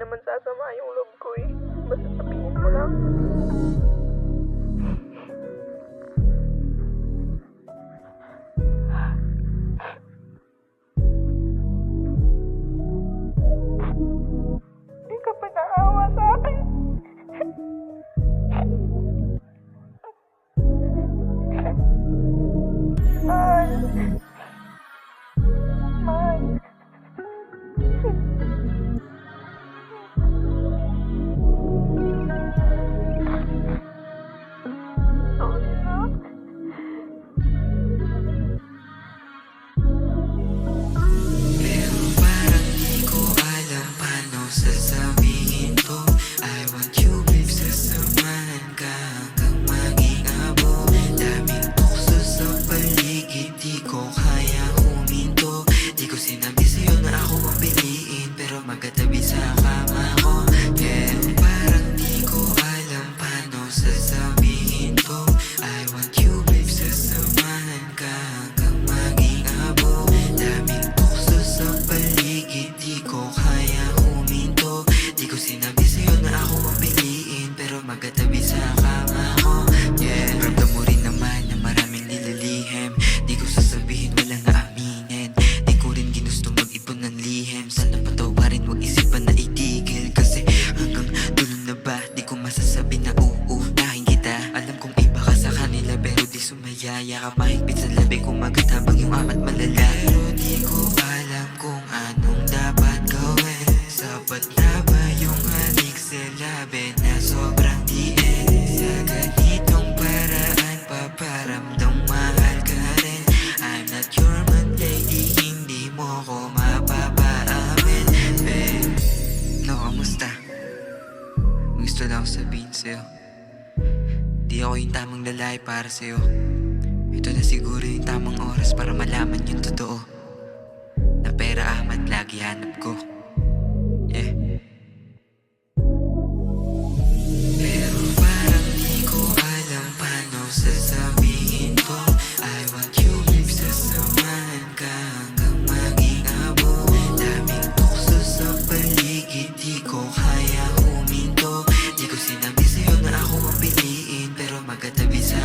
naman sasama yung loob ko eh. Basta sabihin mo lang. Hindi ka pa naawa sa akin. Mahal. Mahal. Sorry na. Pero parang di ko alam paano sasabihin ko I want you babe, sasamahan ka hanggang maging abo. Daming tukso sa paligid, di ko kaya huminto. Di ko sinabi sa'yo na ako ang piliin, pero magkatabi sa kama ko. Yeah, parang di ko alam paano sasabihin ko I want you babe, sasamahan ka hanggang maging abo. Daming tukso sa paligid, di ko kaya huminto. Di ko sinabi sa'yo na ako ang piliin, pero magkatabi sa kama ko. Yeah, ramdam mo rin naman na maraming nilalihim. Di ko sasabihin, walang aaminin. Di ko rin ginusto mag-ipon ng lihim. Sana patawarin, wag isipan na itigil. Kasi hanggang dulo na ba, di ko masasabi na uunahin kita. Alam kong iba ka sa kanila, pero di sumayaya ka. Mahigpit sa labi, kumagat habang yung amat malala. Pero di ko alam kung anong dapat gawin. Sapat na ba yung halik sa labi na sobrang diin? Sa ganitong paraan, paparamdam mahal ka rin. I'm not your man, lady, hindi mo ko mapapaamin. Babe, no, kamusta? Gusto lang akong sabihin sa'yo, di ako yung tamang lalaki para sa'yo. Ito na siguro yung tamang oras para malaman yung totoo, na pera amat lagi hanap ko. Yeah. Pero parang di ko alam paano sasabihin ko I want you babe, sasamahan ka hanggang maging abo. Daming tukso sa paligid, di ko kaya huminto. Di ko sinabi sa'yo na ako ang piliin, pero magkatabi sa